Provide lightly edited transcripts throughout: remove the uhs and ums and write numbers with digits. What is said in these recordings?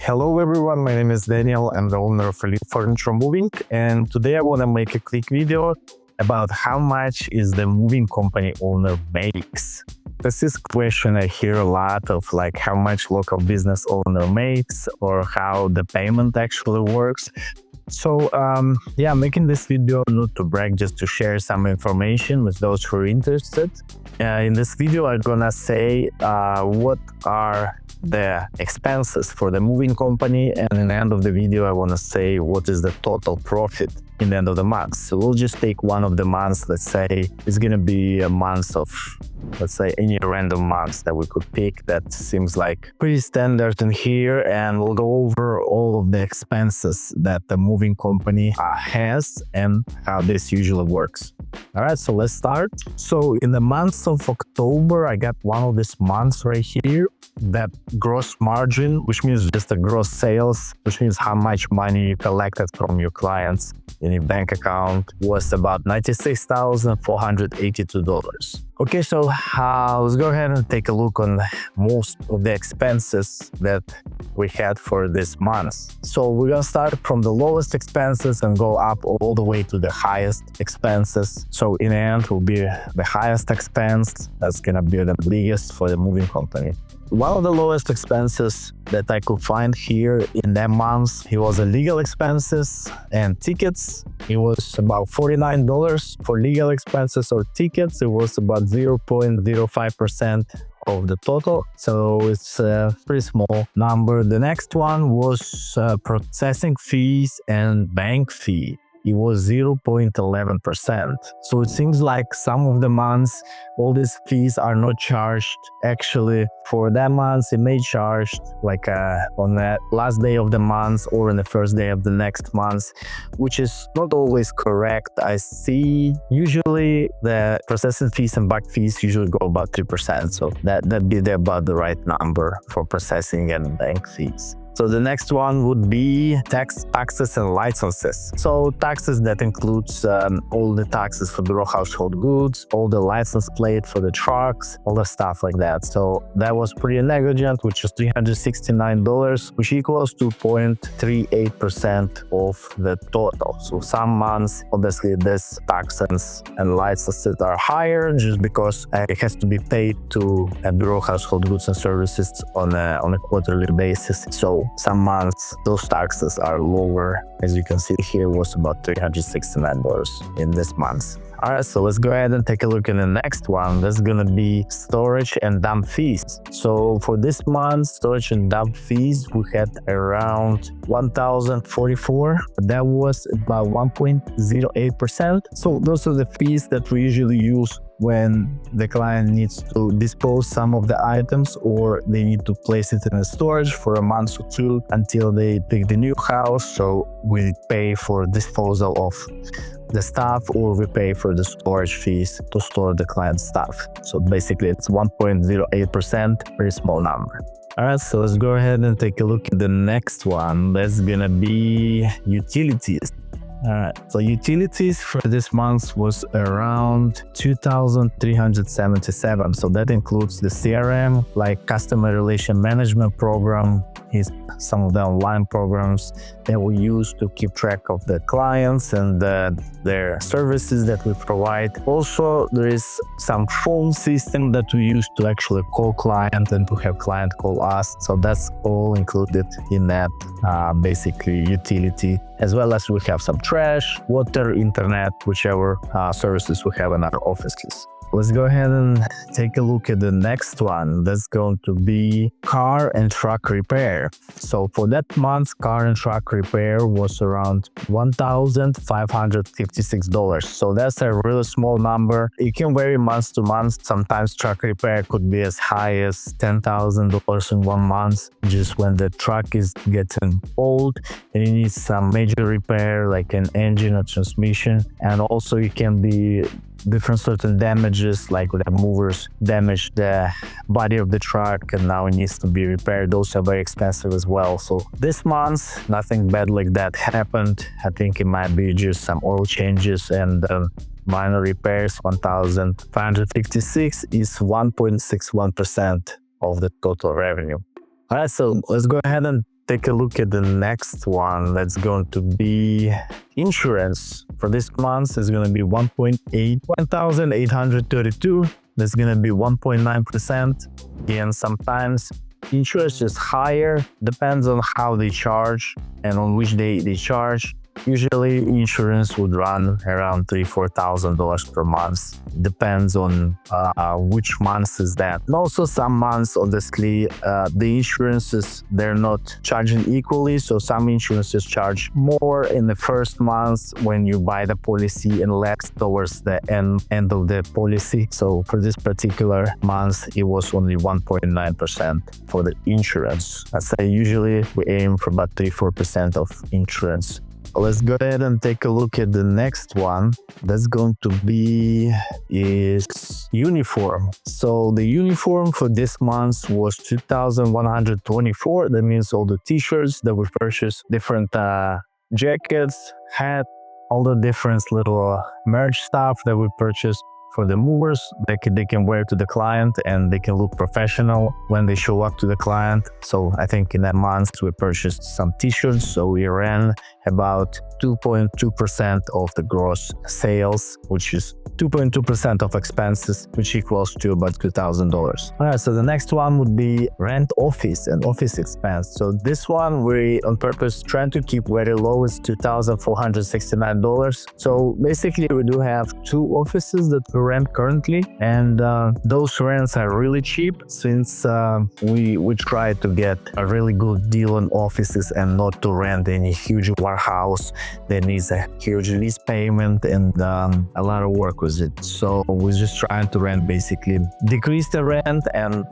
Hello everyone, my name is Daniel. I'm the owner of Elite Furniture Moving, and today I want to make a quick video about how much is the moving company owner makes. This is a question I hear a lot of, like how much local business owner makes or how the payment actually works. So I'm making this video not to brag, just to share some information with those who are interested. In this video, I'm gonna say what are the expenses for the moving company, and in the end of the video, I want to say what is the total profit in the end of the month. So we'll just take one of the months. Let's say it's gonna be a month of, let's say, any random month that we could pick that seems like pretty standard in here, and we'll go over all of the expenses that the moving company has and how this usually works. All right, so let's start. So in the month of October, I got one of these months right here, that gross margin, which means just the gross sales, which means how much money you collected from your clients in your bank account, was about $96,482. Okay, so let's go ahead and take a look on most of the expenses that we had for this month. So we're gonna start from the lowest expenses and go up all the way to the highest expenses. So in the end will be the highest expense, that's gonna be the biggest for the moving company. One of the lowest expenses that I could find here in that month, it was legal expenses and tickets. It was about $49 for legal expenses or tickets. It was about 0.05% of the total, so it's a pretty small number. The next one was processing fees and bank fee. It was 0.11%. So it seems like some of the months, all these fees are not charged. Actually, for that month, it may charged like on the last day of the month or on the first day of the next month, which is not always correct. I see usually the processing fees and bank fees usually go about 3%. So that'd be about the right number for processing and bank fees. So the next one would be taxes and licenses. So taxes, that includes all the taxes for the raw household goods, all the license plate for the trucks, all the stuff like that. So that was pretty negligent, which is $369, which equals to 0.38% of the total. So some months, obviously, this taxes and licenses are higher just because it has to be paid to Bureau of Household Goods and Services on a quarterly basis. So some months, those taxes are lower. As you can see here, was about $369 in this month. All right, so let's go ahead and take a look at the next one. That's gonna be storage and dump fees. So for this month, storage and dump fees, we had around $1,044. That was about 1.08%. So those are the fees that we usually use when the client needs to dispose some of the items, or they need to place it in a storage for a month or two until they pick the new house. So we pay for disposal of the stuff, or we pay for the storage fees to store the client's stuff. So basically it's 1.08%, very small number. All right, so let's go ahead and take a look at the next one. That's gonna be utilities. All right, so utilities for this month was around $2,377. So that includes the CRM, like customer relation management program, some of the online programs that we use to keep track of the clients and their services that we provide. Also, there is some phone system that we use to actually call client and to have client call us. So that's all included in that basically utility, as well as we have some trash, water, internet, whichever services we have in our offices. Let's go ahead and take a look at the next one. That's going to be car and truck repair. So for that month, car and truck repair was around $1,556. So that's a really small number. It can vary month to month. Sometimes truck repair could be as high as $10,000 in one month, just when the truck is getting old and it needs some major repair, like an engine or transmission. And also it can be different certain damages, like the movers damaged the body of the truck and now it needs to be repaired. Those are very expensive as well. So this month, nothing bad like that happened. I think it might be just some oil changes and minor repairs. 1,556 is 1.61% of the total revenue. All right, so let's go ahead and take a look at the next one. That's going to be insurance. For this month, it's going to be 1,832. That's going to be 1.9%. Again, sometimes insurance is higher, depends on how they charge and on which day they charge. Usually insurance would run around $3,000-4,000 per month. Depends on which month is that. And also some months, honestly, the insurances, they're not charging equally. So some insurances charge more in the first month when you buy the policy and less towards the end of the policy. So for this particular month, it was only 1.9% for the insurance. I say usually we aim for about 3-4% of insurance. Let's go ahead and take a look at the next one. That's going to be is uniform. So the uniform for this month was 2,124. That means all the t-shirts that we purchased, different jackets, hat, all the different little merch stuff that we purchased for the movers. They can wear to the client and they can look professional when they show up to the client. So I think in that month we purchased some t-shirts. So we ran about 2.2% of the gross sales, which is 2.2% of expenses, which equals to about $2,000. All right, so the next one would be rent office and office expense. So this one we on purpose trying to keep very low. It's $2,469. So basically we do have 2 offices that we rent currently, and those rents are really cheap since we try to get a really good deal on offices and not to rent any huge warehouse that needs a huge lease payment and a lot of work with it. So we're just trying to rent, basically decrease the rent, and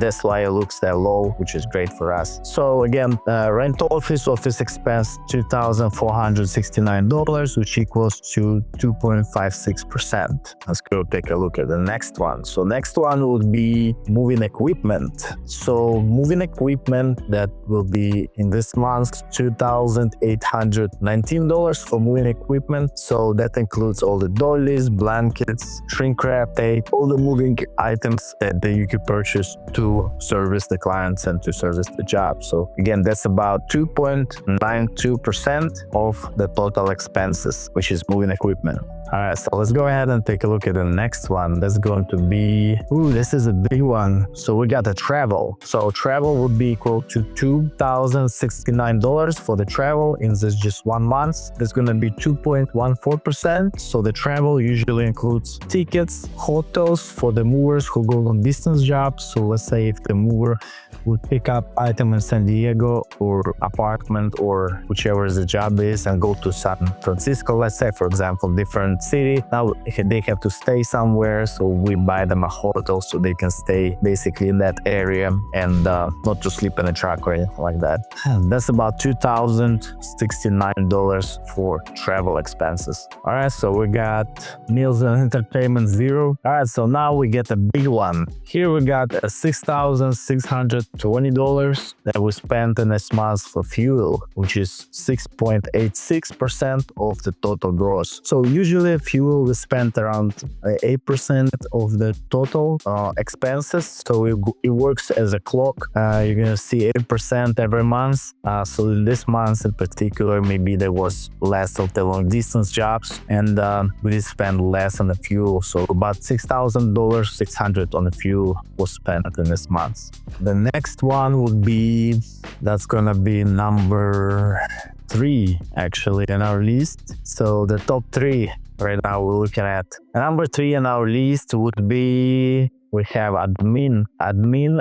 that's why it looks that low, which is great for us. So again, rent office expense $2,469, which equals to 2.56%. Let's go take a look at the next one. So next one would be moving equipment. So moving equipment, that will be in this month $2,819 for moving equipment. So that includes all the dollies, blankets, shrink wrap, tape, all the moving items that you could purchase to service the clients and to service the job. So again, that's about 2.92% of the total expenses, which is moving equipment. All right, so let's go ahead and take a look at the next one. That's going to be, this is a big one. So we got the travel. So travel would be equal to $2,069 for the travel in this just 1 month. That's going to be 2.14%. So the travel usually includes tickets, hotels for the movers who go on distance jobs. So let's say if the mover would pick up item in San Diego or apartment or whichever the job is and go to San Francisco, let's say, for example, different city. Now they have to stay somewhere, so we buy them a hotel so they can stay basically in that area and not to sleep in a truck or anything like that. And that's about $2,069 for travel expenses. All right, so we got meals and entertainment $0. All right, so now we get a big one. Here we got a $6,620 that we spent in this month for fuel, which is 6.86% of the total gross. So usually fuel we spent around 8% of the total expenses. So it works as a clock. You're gonna see 8% every month. So this month in particular, maybe there was less of the long distance jobs and we did spend less on the fuel. So about $6,000, $600 on the fuel was spent in this month. The next one would be, that's gonna be number 3 actually in our list. So the top 3 right now we're looking at. Number 3 in our list would be, we have admin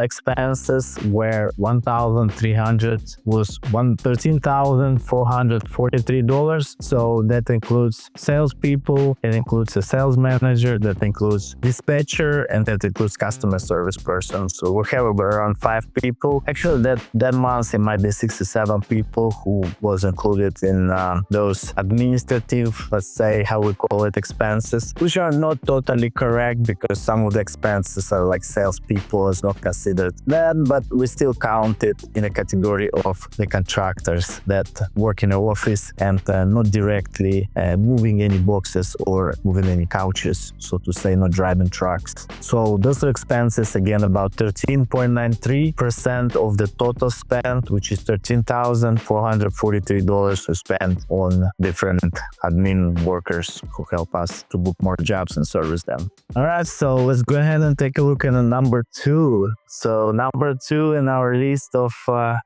expenses where $1,300 was $13,443. So that includes salespeople, it includes a sales manager, that includes dispatcher, and that includes customer service person. So we have around 5 people. Actually, that month it might be 6 to 7 people who was included in those administrative, let's say how we call it, expenses, which are not totally correct because some of the expenses those are like salespeople, is not considered that, but we still count it in a category of the contractors that work in an office and not directly moving any boxes or moving any couches, so to say, not driving trucks. So those are expenses, again, about 13.93% of the total spend, which is $13,443 to spend on different admin workers who help us to book more jobs and service them. All right, so let's go ahead and take a look at number 2. So number 2 in our list of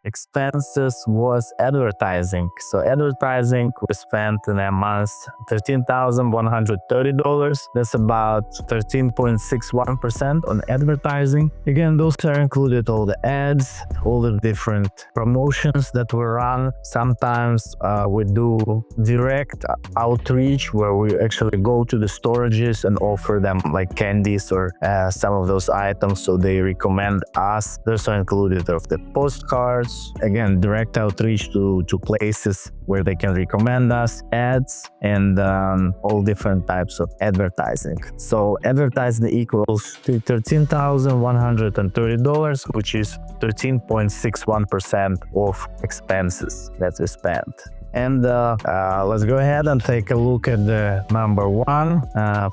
expenses was advertising. So advertising, we spent in a month $13,130. That's about 13.61% on advertising. Again, those are included all the ads, all the different promotions that we run. Sometimes we do direct outreach where we actually go to the storages and offer them like candies or some of those items, so they recommend us. Those are included of the postcards. Again, direct outreach to places where they can recommend us, ads, and all different types of advertising. So advertising equals to $13,130, which is 13.61% of expenses that we spent. And let's go ahead and take a look at the number 1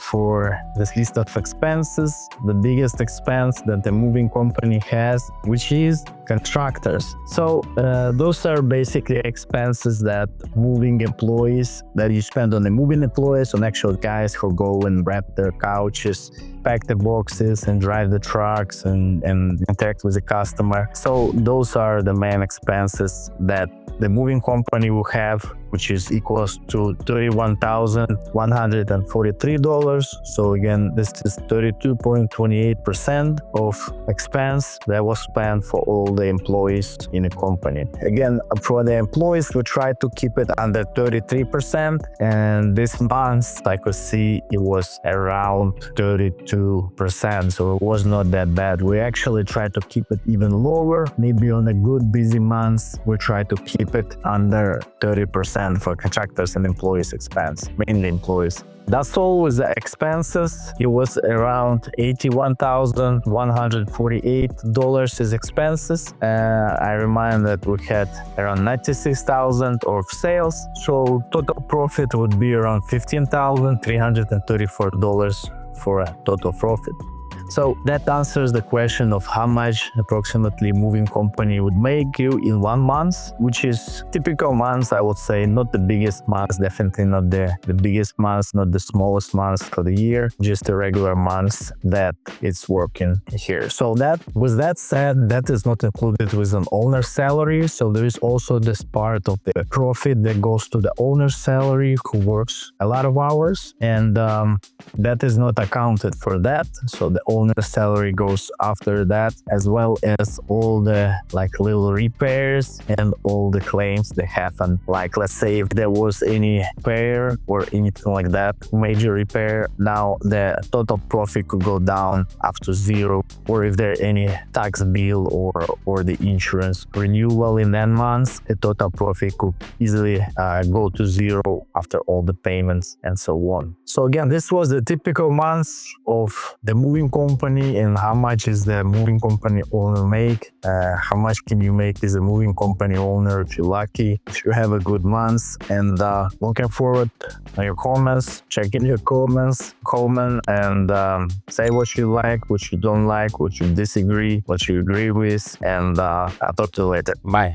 for this list of expenses. The biggest expense that the moving company has, which is contractors. So those are basically expenses that moving employees, that you spend on the moving employees, on actual guys who go and wrap their couches, pack the boxes and drive the trucks and interact with the customer. So those are the main expenses that the moving company will have, which is equals to $31,143. So again, this is 32.28% of expense that was spent for all the employees in a company. Again, for the employees, we try to keep it under 33%. And this month, I could see it was around 32%. So it was not that bad. We actually try to keep it even lower. Maybe on a good busy month, we try to keep it under 30% for contractors and employees expense, mainly employees. That's all with the expenses. It was around $81,148 as expenses. I remind that we had around $96,000 of sales. So total profit would be around $15,334 for a total profit. So that answers the question of how much approximately moving company would make you in 1 month, which is typical months, I would say, not the biggest months, definitely not the biggest months, not the smallest months for the year, just a regular months that it's working here. So that, with that said, that is not included with an owner's salary. So there is also this part of the profit that goes to the owner's salary who works a lot of hours, and that is not accounted for that. So the owner's salary goes after that, as well as all the like little repairs and all the claims they happen. Like, let's say if there was any repair or anything like that, major repair, now the total profit could go down up to zero. Or if there any tax bill or the insurance renewal in that month, the total profit could easily go to zero after all the payments and so on. So again, this was the typical month of the moving company, and how much is the moving company owner make, how much can you make as a moving company owner if you're lucky, if you have a good month. And looking forward to your comments. Check in your comments, comment, and say what you like, what you don't like, what you disagree, what you agree with, and I'll talk to you later. Bye.